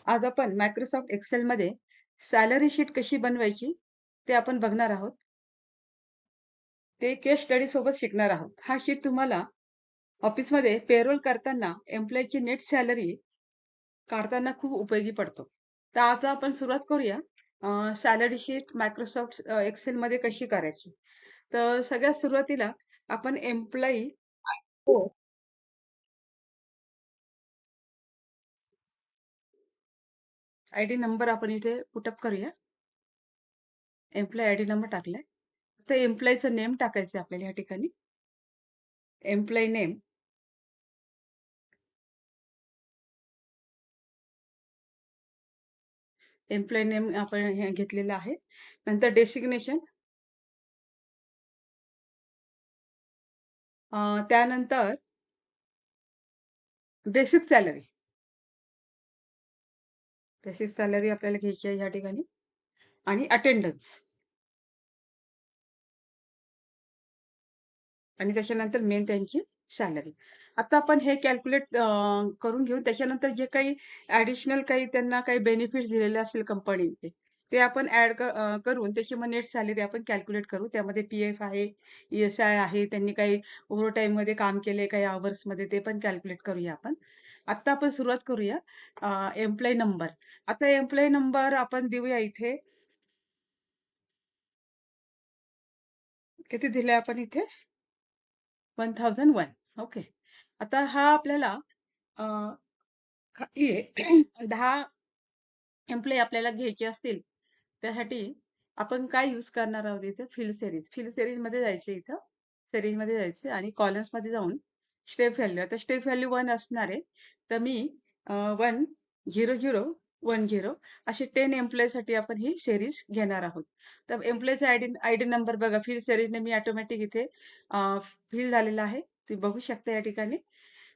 आज आपण मायक्रोसॉफ्ट एक्सेलमध्ये सॅलरी शीट कशी बनवायची ते आपण बघणार आहोत. ते केस स्टडी सोबत शिकणार आहोत. हा शीट तुम्हाला ऑफिसमध्ये पेरोल करताना एम्प्लॉयीची नेट सॅलरी काढताना खूप उपयोगी पडतो. तर आता आपण सुरुवात करूया. सॅलरी शीट मायक्रोसॉफ्ट एक्सेलमध्ये कशी करायची. तर सगळ्यात सुरुवातीला आपण एम्प्लॉयी हो. आयडी नंबर आपण इथे पुटअप करूया. एम्प्लॉयी आयडी नंबर टाकलाय. तर एम्प्लॉयीचं नेम टाकायचं आपल्याला या ठिकाणी. एम्प्लॉयी नेम एम्प्लॉयी नेम आपण हे घेतलेलं आहे. नंतर डेसिग्नेशन त्यानंतर बेसिक सॅलरी. बेसिक सॅलरी आपल्याला घ्यायची आहे या ठिकाणी आणि अटेंडन्स आणि त्याच्यानंतर मेन त्यांची सॅलरी. आता आपण हे कॅल्क्युलेट करून घेऊ. त्याच्यानंतर जे काही ॲडिशनल काही त्यांना काही बेनिफिट्स दिलेले असतील कंपनीचे, ते आपण करून त्याची मग नेट सॅलरी आपण कॅल्क्युलेट करू. त्यामध्ये पी-एफ आहे, ई-एस-आय आहे, त्यांनी काही ओव्हरटाईममध्ये काम केले, काही अवर्समध्ये ते पण कॅल्क्युलेट करूया आपण. आत्ता आपण सुरुवात करूया एम्प्लॉयी नंबर. आता एम्प्लॉयी नंबर आपण देऊया इथे. किती दिले आपण इथे? 1001. ओके. आता हा आपल्याला अ, खाली आहे 10 एम्प्लॉयी आपल्याला घ्यायचे असतील, त्यासाठी आपण काय यूज करणार आहोत इथे फील्ड सीरीज. फील्ड सीरीजमध्ये जायचे इथं. सीरीजमध्ये जायचे आणि कॉलम्समध्ये जाऊन स्टेप व्हॅल्यू. आता स्टेप व्हॅल्यू 1 असणार आहे. तर मी 1, 0, 0, 1, 0 असे 10 एम्प्लॉयीसाठी आपण ही सीरीज घेणार आहोत. तर एम्प्लॉयीचा आयडी आयडी नंबर बघा फील्ड सीरीजने मी ऑटोमॅटिक इथे फिल झालेला आहे. तुम्ही बघू शकता या ठिकाणी.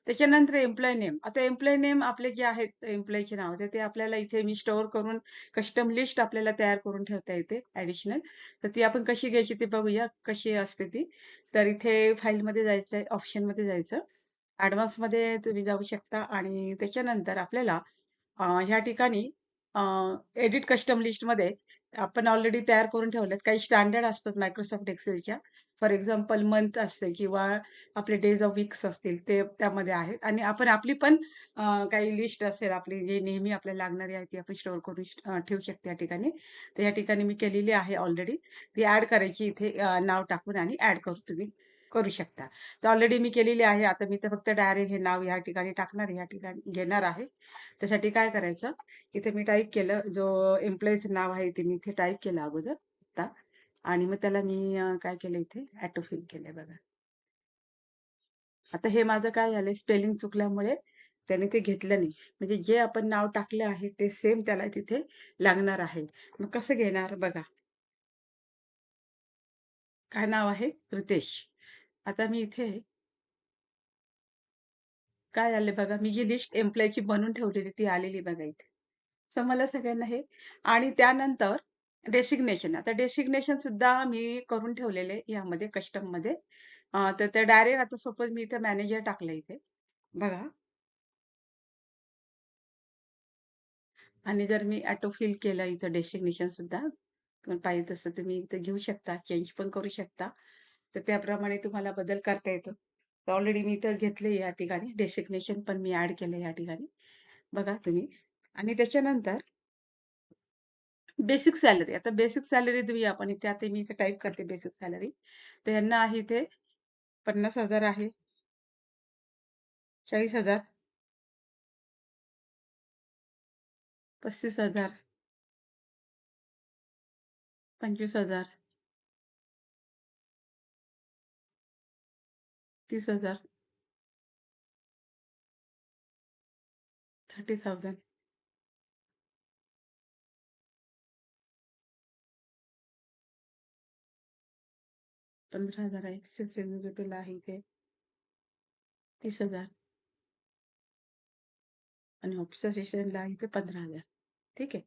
त्याच्यानंतर एम्प्लॉयी नेम. आता एम्प्लॉयी नेम आपले जे आहेत एम्प्लॉयीचे नाव ते आपल्याला इथे मी स्टोअर करून कस्टम लिस्ट आपल्याला तयार करून ठेवता येते ॲडिशनल. तर ती आपण कशी घ्यायची ते बघूया कशी असते ती. तर इथे फाईलमध्ये जायचं आहे, ऑप्शनमध्ये जायचं. ॲडव्हान्समध्ये तुम्ही जाऊ शकता आणि त्याच्यानंतर आपल्याला ह्या ठिकाणी एडिट कस्टम लिस्टमध्ये आपण ऑलरेडी तयार करून ठेवल्यात. काही स्टँडर्ड असतात मायक्रोसॉफ्ट एक्सेलच्या. फॉर एक्झाम्पल मंथ असते किंवा आपले डेज ऑफ वीक्स असतील ते त्यामध्ये आहेत आणि आपण आपली पण काही लिस्ट असेल आपली जी नेहमी आपल्याला लागणारी आहे ती आपण स्टोअर करून ठेवू शकतो या ठिकाणी. तर या ठिकाणी मी केलेली आहे ऑलरेडी. ती ॲड करायची इथे नाव टाकून आणि ॲड तुम्ही करू शकता. तर ऑलरेडी मी केलेली आहे. आता मी तर फक्त डायरेक्ट हे नाव या ठिकाणी टाकणार आहे, या ठिकाणी घेणार आहे. त्यासाठी काय करायचं, इथे मी टाइप केलं जो एम्प्लॉईचं नाव आहे ते मी इथे टाइप केलं अगोदर आता आणि मग त्याला मी काय केलं इथे ऑटो फिल केलंय बघा. आता हे माझं काय झालंय स्पेलिंग चुकल्यामुळे त्याने ते घेतलं नाही. म्हणजे जे आपण नाव टाकलं आहे ते सेम त्याला तिथे लागणार आहे. मग कसं घेणार बघा. काय नाव आहे? रितेश. आता मी इथे काय आले बघा, मी जी लिस्ट एम्प्लॉयीची बनवून ठेवलेली ती आलेली बघा इथे. समजलं सगळ्यांना हे? आणि त्यानंतर डेसिग्नेशन. आता डेसिग्नेशन सुद्धा मी करून ठेवलेले यामध्ये कस्टममध्ये. तर ते डायरेक्ट आता सपोज मी इथे मॅनेजर टाकलं इथे. बघा आणि जर मी ऑटो फिल केलं इथं डेसिग्नेशन सुद्धा पाहिजे तसं तुम्ही इथं घेऊ शकता, चेंज पण करू शकता. तर त्याप्रमाणे तुम्हाला बदल करता येतो. ऑलरेडी मी इथं घेतले या ठिकाणी डेसिग्नेशन पण मी ॲड केलं या ठिकाणी. बघा तुम्ही आणि त्याच्यानंतर बेसिक सॅलरी. आता बेसिक सॅलरी देऊया आपण इथे. आता मी इथे टाइप करते बेसिक सॅलरी. तर यांना आहे इथे 50,000 आहे, 40,000, 35,000, 25,000, 30,000, 30,000, 15,000 आहे. सिक्स आहे इथे 30,000 आणि ऑफिस असिस्टंटला आहे इथे 15,000. ठीक आहे.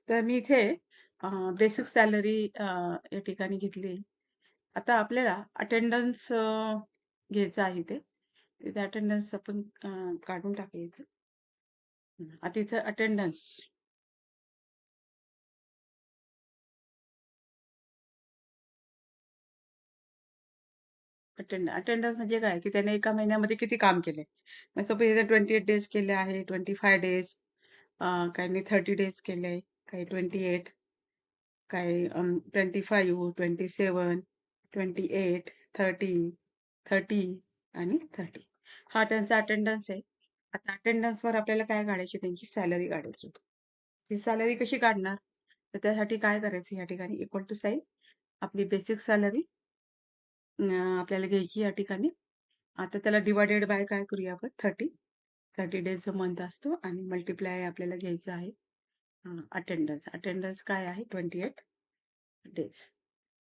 तर मी इथे बेसिक सॅलरी या ठिकाणी घेतली. आता आपल्याला अटेंडन्स घ्यायचं आहे इथे. तिथे अटेंडन्स आपण काढून टाकूया इथे. आता इथे अटेंडन्स. अटेंडन्स म्हणजे काय, की त्याने एका महिन्यामध्ये किती काम केलंय. मग सपोज इथे 28 डेज केले आहे, 25 डेज, काहींनी 30 डेज केलंय, काही 28, काही 25, 27, 28, 30, 30 आणि 30. हा त्यांचा अटेंडन्स आहे. आता अटेंडन्सवर आपल्याला काय काढायची, त्यांची सॅलरी काढायची. ती सॅलरी कशी काढणार? तर त्यासाठी काय करायचं या ठिकाणी इक्वल टू साइन आपली बेसिक सॅलरी आपल्याला घ्यायची या ठिकाणी. आता त्याला डिवाइडेड बाय काय करूया आपण 30. 30 डेजचा मंथ असतो आणि मल्टिप्लाय आपल्याला घ्यायचं आहे अटेंडन्स. अटेंडन्स काय आहे 28 डेज.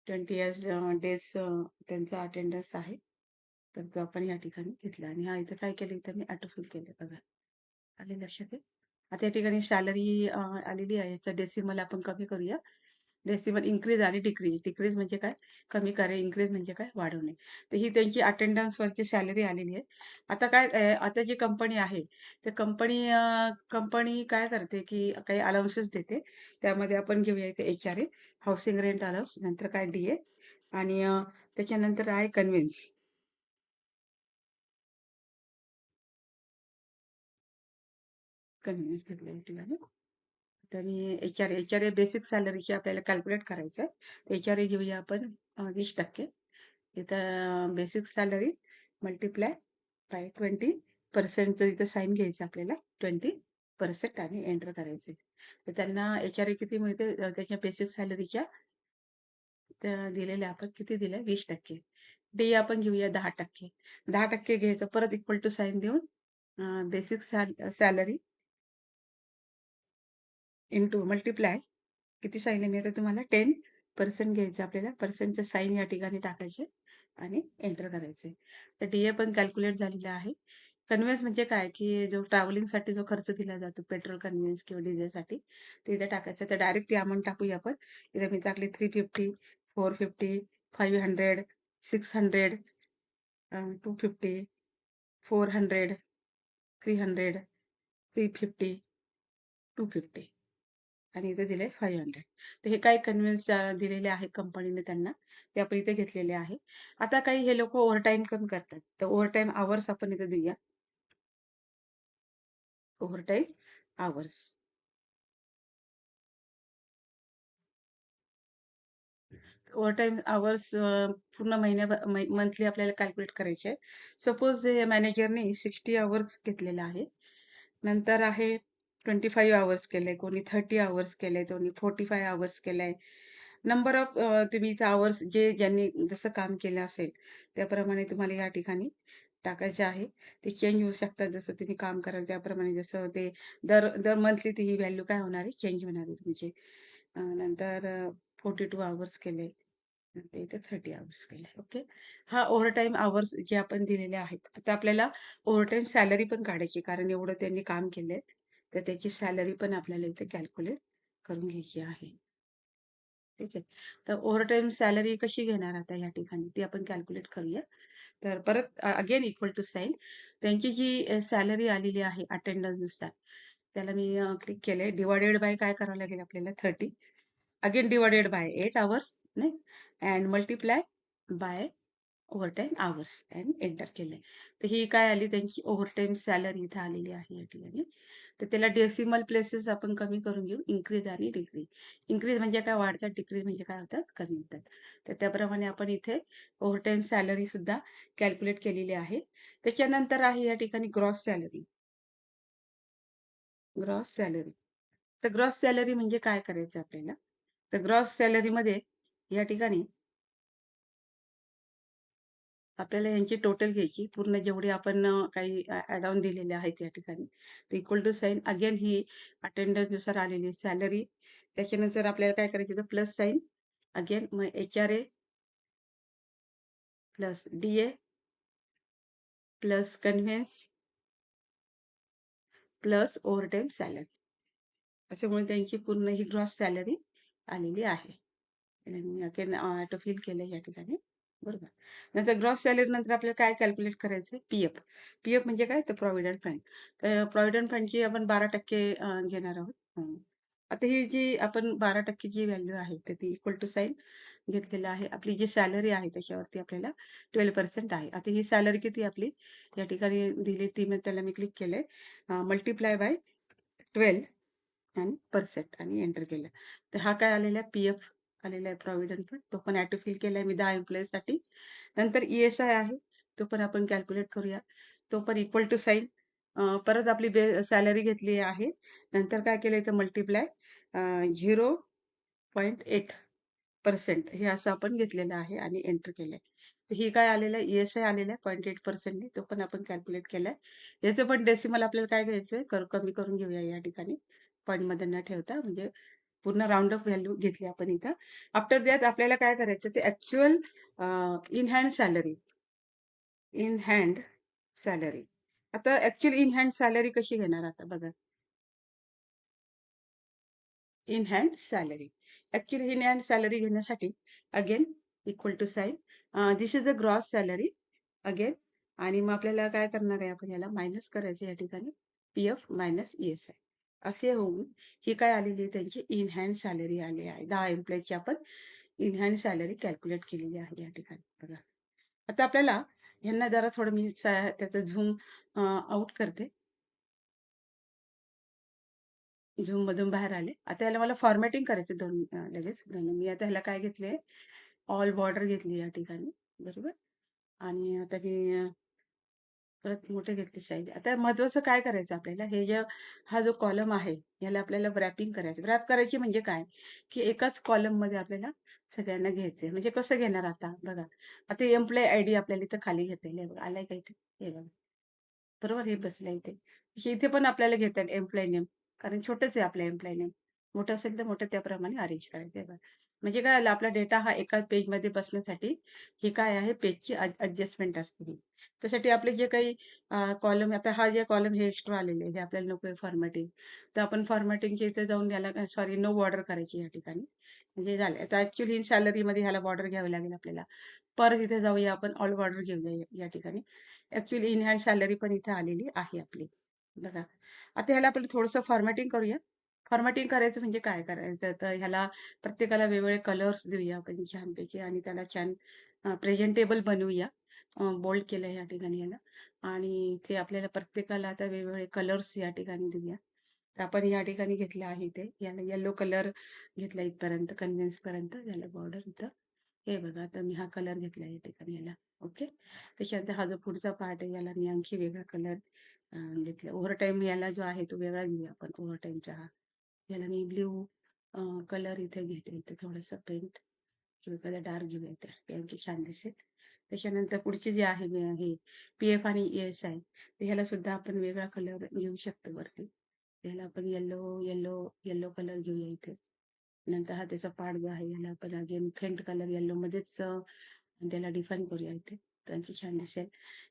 28 डेज त्यांचा अटेंडन्स आहे. तर तो आपण या ठिकाणी घेतला आणि हा इथं काय केलं, इथं मी ऑटोफिल केलं बघा. आले लक्षात आहे. आता या ठिकाणी सॅलरी आलेली आहे. याचा डेसिमल आपण कमी करूया. डेसिमल इन्क्रीज आणि डिक्रीज. डिक्रीज म्हणजे काय, कमी करे. इन्क्रीज म्हणजे काय, वाढवणे. तर ही त्यांची अटेंडन्स वरची सॅलरी आलेली आहे. आता काय आता जी कंपनी आहे, तर कंपनी काय करते, की काही अलाउन्सेस देते. त्यामध्ये आपण घेऊया इथे HRA, हाऊसिंग रेंट अलाउन्स, नंतर काय DA आणि त्याच्यानंतर आहे कन्व्हेन्स. कन्व्हेन्स घेतलं या ठिकाणी. तर HRA बेसिक सॅलरीची आपल्याला कॅल्क्युलेट करायचं आहे. HRA घेऊया आपण 20%. इथं बेसिक सॅलरी मल्टिप्लाय बाय 20%चं इथं साईन घ्यायचं आपल्याला 20% आणि एंटर करायचे. तर त्यांना HRA किती मिळते, त्याच्या बेसिक सॅलरीच्या दिलेल्या आपण किती दिलंय 20%. डी आपण घेऊया 10%. 10% घ्यायचं, परत इक्वल टू साईन देऊन बेसिक सॅलरी इंटू मल्टिप्लाय किती साईन मिळते तुम्हाला 10% घ्यायचं आपल्याला. पर्सेंटचं साईन या ठिकाणी टाकायचे आणि एंटर करायचे. तर DA पण कॅल्क्युलेट झालेला आहे. कन्व्हेन्स म्हणजे काय, की जो ट्रॅव्हलिंगसाठी जो खर्च दिला जातो पेट्रोल कन्व्हेन्स किंवा डिझेलसाठी, ते इथे टाकायचं. तर डायरेक्ट ती अमाऊंट टाकूया आपण. इथे मी टाकली 350, 450, 500, 600, 250, 400, 300, 350, 250 आणि इथे दिले 500. तर हे काही कन्व्हेन्स दिलेले आहे कंपनीने त्यांना, ते आपण इथे घेतलेले आहे. आता काही हे लोक ओव्हरटाईम पण करतात. तर ओव्हरटाईम आवर्स आपण इथे देऊया. Overtime hours. ओव्हरटाईम आवर्स पूर्ण मंथली आपल्याला कॅल्क्युलेट करायचे आहे. सपोज मॅनेजरने 60 अवर्स घेतलेला आहे. नंतर आहे 25 अवर्स केले, कोणी 30 अवर्स केले, कोणी 45 अवर्स केलंय. नंबर ऑफ तुम्ही इथे अवर्स ज्यांनी जसं काम केलं असेल त्याप्रमाणे तुम्हाला या ठिकाणी टाकायचे आहे. ते चेंज होऊ शकतात जसं तुम्ही काम कराल त्याप्रमाणे. जसं ते दर दर मंथली ती ही व्हॅल्यू काय होणार आहे, चेंज होणार आहे तुमची. नंतर 42 अवर्स केले, नंतर इथे 30 अवर्स केले. ओके. हा ओव्हरटाईम अवर्स जे आपण दिलेले आहेत. आता आपल्याला ओव्हरटाईम सॅलरी पण काढायची, कारण एवढं त्यांनी काम केलंय. तर त्याची सॅलरी पण आपल्याला इथे कॅल्क्युलेट करून घ्यायची आहे. ठीक आहे. तर ओव्हरटाईम सॅलरी कशी घेणार आता या ठिकाणी ती आपण कॅल्क्युलेट करूया. तर परत अगेन इक्वल टू साइन त्यांची जी सॅलरी आलेली आहे अटेंडन्स नुसार, त्याला मी क्लिक केलंय. डिवायडेड बाय काय करावं लागेल आपल्याला 30. अगेन डिवायडेड बाय 8 अवर्स नाही, and multiply by overtime hours and enter केलंय. तर ही काय आली त्यांची ओव्हरटाईम सॅलरी इथे आलेली आहे या ठिकाणी. तर त्याला डेसिमल प्लेसेस आपण कमी करून घेऊ, इन्क्रीज आणि डिक्रीज. इन्क्रीज म्हणजे काय, वाढतात. डिक्रीज म्हणजे काय होतात, कमी होतात. तर त्याप्रमाणे आपण इथे ओव्हरटाईम सॅलरी सुद्धा कॅल्क्युलेट केलेली आहे. त्याच्यानंतर आहे या ठिकाणी ग्रॉस सॅलरी. Gross salary. तर ग्रॉस सॅलरी म्हणजे काय करायचं आपल्याला, तर ग्रॉस सॅलरीमध्ये या ठिकाणी आपल्याला यांची टोटल घ्यायची, पूर्ण जेवढे आपण काही ऍड ऑन दिलेले आहेत या ठिकाणी. इक्वल टू साइन अगेन ही अटेंडन्स नुसार आलेली सॅलरी. त्याच्यानंतर आपल्याला काय करायचं, प्लस साइन अगेन मग HRA plus DA plus conveyance plus overtime salary. अशामुळे त्यांची पूर्ण ही ग्रॉस सॅलरी आलेली आहे. आणि मी अगेन ऑटो फिल केलं या ठिकाणी. बरोबर. नंतर ग्रॉस सॅलरी नंतर आपल्याला काय कॅल्क्युलेट करायचं, PF. PF म्हणजे काय, तर प्रॉव्हिडंट फंड. तर प्रॉव्हिडंट फंडची आपण 12% घेणार आहोत. आता ही जी आपण 12% जी व्हॅल्यू आहे, तर ती इक्वल टू साइन घेतलेलं आहे. आपली जी सॅलरी आहे त्याच्यावरती आपल्याला 12% आहे. आता ही सॅलरी किती आपली या ठिकाणी दिली ती मग त्याला मी क्लिक केलंय. मल्टिप्लाय बाय 12 आणि पर्सेंट आणि एंटर केलं. तर हा काय आलेला आहे पी-एफ आलेला आहे प्रॉव्हिडंट फंड. तो पण ऑटो फिल केलाय मी 10 एम्प्लॉईजसाठी. नंतर ई-एस-आय आहे. तो पण आपण कॅल्क्युलेट करूया. तो पण इक्वल टू साइन परत आपली सॅलरी घेतली आहे. नंतर काय केलंय इथं मल्टिप्लाय 0.8% हे असं आपण घेतलेलं आहे आणि एंटर केलंय. तर ही काय आलेलं आहे, ई-एस-आय आलेला आहे 0.8% ने तो पण आपण कॅल्क्युलेट केलाय. याचं पण डेसिमल आपल्याला काय घ्यायचंय कमी करून घेऊया या ठिकाणी. पॉइंटमध्ये न ठेवता म्हणजे पूर्ण राउंड ऑफ व्हॅल्यू घेतली आपण इथं. आफ्टर दॅट आपल्याला काय करायचं ते actual in hand salary in hand salary. आता ॲक्चुअल इन हँड सॅलरी कशी घेणार आता बघा. In hand salary. Actually in hand salary घेण्यासाठी again equal to sign this is the gross salary again आणि मग आपल्याला काय करणार आहे आपण याला मायनस करायचं या ठिकाणी पी-एफ मायनस ई-एस-आय. असे होऊन ही काय आलेली आहे त्यांची इन हँड सॅलरी आली आहे. 10 एम्प्लॉईची आपण इन हँड सॅलरी कॅल्क्युलेट केलेली आहे या ठिकाणी बघा. आता आपल्याला ह्यांना जरा थोडं मी त्याचं झूम आउट करते. झूम मधून बाहेर आले. आता ह्याला मला फॉर्मॅटिंग करायचे लगेच. मी आता ह्याला काय घेतले ऑल बॉर्डर घेतली या ठिकाणी बरोबर आणि आता मी परत मोठे घेतले साईज. आता महत्वाचं काय करायचं आपल्याला हे जे हा जो कॉलम आहे याला आपल्याला रॅपिंग करायचं. रॅप करायची म्हणजे काय की एकाच कॉलम मध्ये आपल्याला सगळ्यांना घ्यायचंय. म्हणजे कसं घेणार आता बघा. आता एम्प्लॉई आयडी आपल्याला इथं खाली घेता बघा आलाय का इथे हे बघा बरोबर हे बसलंय इथे. इथे पण आपल्याला घेता येईल एम्प्लॉई नेम कारण छोटंच आहे आपलं एम्प्लॉई नेम. मोठं असेल तर मोठं त्याप्रमाणे अरेंज करायचं आहे बघा. म्हणजे काय आलं आपला डेटा हा एका पेजमध्ये बसण्यासाठी ही काय आहे पेजची ऍडजस्टमेंट असते ही. त्यासाठी आपले जे काही कॉलम आता हा जे कॉलम हे एक्स्ट्रा आलेले आहे हे आपल्याला नको फॉर्मॅटिंग. तर आपण फॉर्मॅटिंगच्या इथे जाऊन याला सॉरी नो बॉर्डर करायची या ठिकाणी. म्हणजे झालं. आता ऍक्च्युअली सॅलरीमध्ये ह्याला बॉर्डर घ्यावी लागेल आपल्याला. परत इथे जाऊया आपण ऑल बॉर्डर घेऊया या ठिकाणी. ऍक्च्युअली इन हँड सॅलरी पण इथे आलेली आहे आपली. बघा. आता ह्याला आपण थोडंसं फॉर्मॅटिंग करूया. फॉर्मॅटिंग करायचं म्हणजे काय करायचं तर ह्याला प्रत्येकाला वेगवेगळे कलर्स देऊया आपण छानपैकी आणि त्याला छान प्रेझेंटेबल बनवूया. बोल्ड केलं या ठिकाणी याला आणि ते आपल्याला प्रत्येकाला आता वेगवेगळे कलर्स या ठिकाणी देऊया. तर आपण या ठिकाणी घेतलं आहे ते याला येलो कलर घेतला इथपर्यंत कन्व्हिन्स पर्यंत याला बॉर्डर इथं हे बघा आता मी हा कलर घेतला या ठिकाणी याला ओके. त्याच्यानंतर हा जो पुढचा पार्ट आहे याला मी आणखी वेगळा कलर घेतला. ओव्हर टाईम याला जो आहे तो वेगळा घेऊया आपण ओव्हर टाईमचा हा. याला मी ब्ल्यू कलर इथे घेते इथे थोडंसं पेंट किंवा कलर डार्क घेऊया इथे आणखी छान दिसेल. त्याच्यानंतर पुढचे जे आहे हे पी-एफ आणि ई-एस-आय ह्याला सुद्धा आपण वेगळा कलर घेऊ शकतो वरती. ह्याला आपण येलो येलो येलो कलर घेऊया इथे. नंतर हा त्याचा पार्ट जो आहे याला आपण अगेन फेंट कलर येलो मध्येच त्याला डिफाईन करूया इथे. तर आणखी छान दिसेल.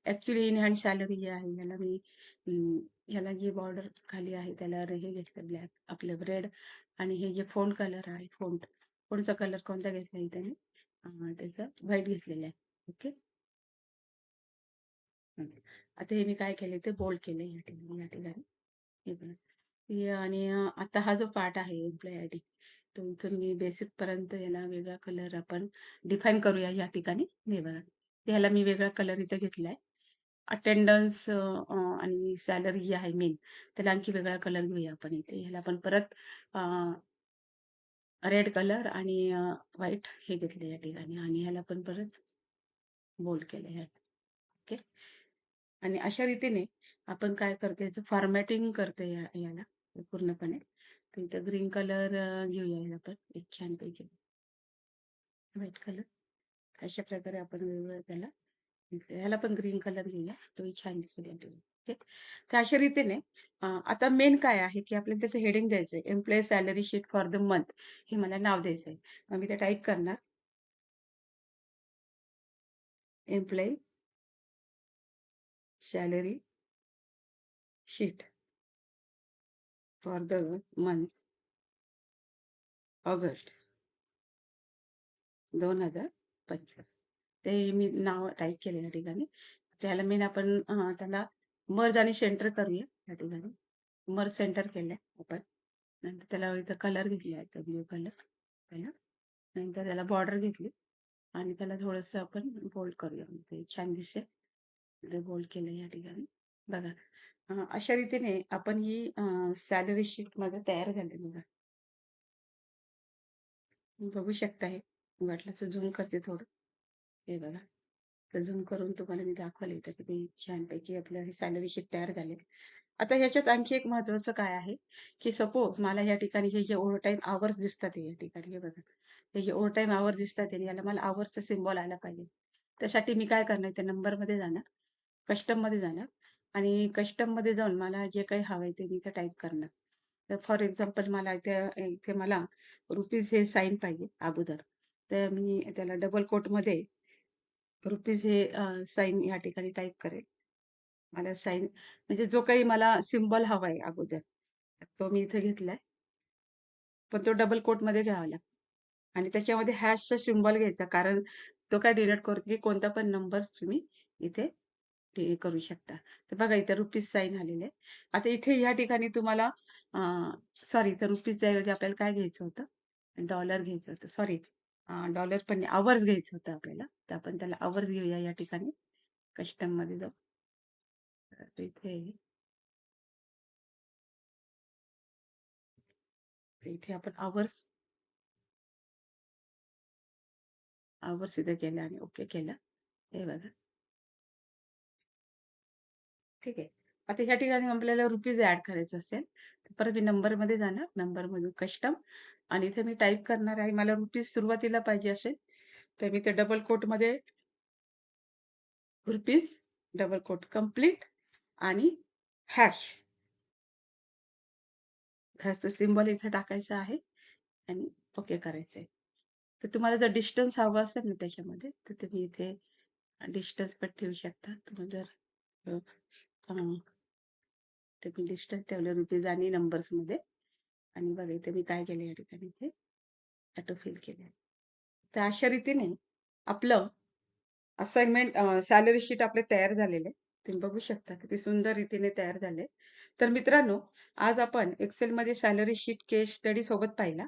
ऍक्च्युली इन हँड सॅलरी जी आहे याला मी ह्याला जी बॉर्डर खाली आहे त्याला हे घेतलं ब्लॅक आपलं रेड आणि हे जे फोंट कलर आहे फोंटचा कलर कोणता घेतला इथे मी त्याचा व्हाईट घेतलेला आहे ओके. आता हे मी काय केले ते बोल्ड केले या ठिकाणी हे बघा. आणि आता हा जो पार्ट आहे एम्प्लॉई आयडी तो इथून मी बेसिक पर्यंत याला वेगळा कलर आपण डिफाईन करूया या ठिकाणी हे बघा. ह्याला मी वेगळा कलर इथे घेतलाय. अटेंडन्स आणि सॅलरी जी आहे मेन त्याला आणखी वेगळा कलर घेऊया आपण इथे. ह्याला आपण परत रेड कलर आणि व्हाईट हे घेतले या ठिकाणी आणि ह्याला पण परत बोल्ड केले ह्यात ओके. आणि अशा रीतीने आपण काय करतो याचं फॉर्मॅटिंग करतो याला पूर्णपणे. तर इथं ग्रीन कलर घेऊया याला आपण एक छानपैकी व्हाईट कलर. अशा प्रकारे आपण वेगवेगळं त्याला ह्याला पण ग्रीन कलर घेऊया तोही छान दिसेल ओके. तर अशा रीतीने आता मेन काय आहे की आपल्याला त्याचं हेडिंग द्यायचंय employee salary sheet for the month हे मला नाव द्यायचंय. मग मी ते टाईप करणार employee salary sheet for the month August 2025. ते मी नाव टाईप केले या ठिकाणी. त्याला मी आपण त्याला मर्ज आणि सेंटर करूया या ठिकाणी. मर्ज सेंटर केलंय आपण नंतर त्याला इथं कलर घेतला आहे ब्ल्यू कलर पहिला. नंतर त्याला बॉर्डर घेतली आणि त्याला थोडंसं आपण बोल्ड करूया. ते छान दिसेल. ते बोल्ड केलं या ठिकाणी. बघा. अशा रीतीने आपण ही सॅलरी शीट माझं तयार झाली बघा. तुम्ही बघू शकता हे. वाटलं तर झूम करते थोडं. हे बघा. तर झूम करून तुम्हाला मी दाखवलं इथं किती छानपैकी आपलं हे सॅलरी शीट तयार झाले. आता ह्याच्यात आणखी एक महत्त्वाचं काय आहे, की सपोज मला या ठिकाणी हे जे ओव्हरटाईम अवर्स दिसतात या ठिकाणी हे बघा. हे जे ओव्हरटाईम अवर दिसतात आहे याला मला अवर्सचा सिम्बॉल आला पाहिजे. त्यासाठी मी काय करणार त्या नंबरमध्ये जाणार, कस्टममध्ये जाणार आणि कस्टममध्ये जाऊन मला जे काही हवंय ते मी इथे टाइप करणार. तर फॉर एक्झाम्पल मला इथे इथे मला रुपीज हे साइन पाहिजे अगोदर. तर मी त्याला डबल कोटमध्ये रुपीज हे साइन या ठिकाणी टाइप करेल. मला साइन म्हणजे जो काही मला सिम्बॉल हवाय अगोदर, तो मी इथे घेतलाय. पण तो डबल कोटमध्ये घ्यावा लागतो. आणि त्याच्यामध्ये हॅशचा सिम्बॉल घ्यायचा कारण तो काय डिनोट करतो की कोणता पण नंबर्स तुम्ही इथे ते करू शकता. तर बघा इथे रुपीज साइन आलेले आहे. आता इथे या ठिकाणी तुम्हाला सॉरी इथं रुपीजच्या ऐवजी आपल्याला काय घ्यायचं होतं? डॉलर घ्यायचं होतं. सॉरी डॉलर पण नाही, अवर्स घ्यायचं होतं आपल्याला. तर आपण त्याला अवर्स घेऊया या ठिकाणी. कस्टममध्ये जाऊ. तर इथे इथे आपण अवर्स अवर्स इथे केलं आणि ओके केलं. हे बघा. ठीक आहे. आता ह्या ठिकाणी आपल्याला रुपीज ॲड करायचं असेल, तर परत मी नंबरमध्ये जाणार, नंबरमधून कस्टम आणि इथे मी टाइप करणार आहे. मला रुपीज सुरुवातीला पाहिजे असेल, तर मी ते डबल कोटमध्ये रुपीज, डबल कोट कंप्लीट आणि हॅश हॅशचं सिम्बॉल इथे टाकायचं आहे आणि ओके करायचं आहे. तर तुम्हाला जर डिस्टन्स हवं असेल ना त्याच्यामध्ये, तर तुम्ही इथे डिस्टन्स पण ठेवू शकता. तुम्ही जर अ, तुम्ही डिस्टन्स ठेवलं रुपीज आणि नंबर्समध्ये आणि बघा इथे मी काय केलं या ठिकाणी इथे ऑटो फिल केलं. तर अशा रीतीने आपलं असाइनमेंट सॅलरी शीट आपले तयार झालेले आहे. तुम्ही बघू शकता किती सुंदर रीतीने तयार झाले. तर मित्रांनो, आज आपण एक्सेलमध्ये सॅलरी शीट केस स्टडी सोबत पाहिला.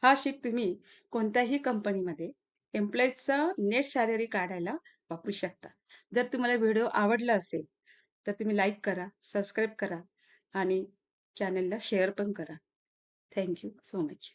हा शीट तुम्ही कोणत्याही कंपनीमध्ये एम्प्लॉईजचा नेट सॅलरी काढायला वापरू शकता. जर तुम्हाला व्हिडिओ आवडला असेल, तर तुम्ही लाईक करा, सबस्क्राईब करा आणि चॅनलला शेअर पण करा. Thank you so much.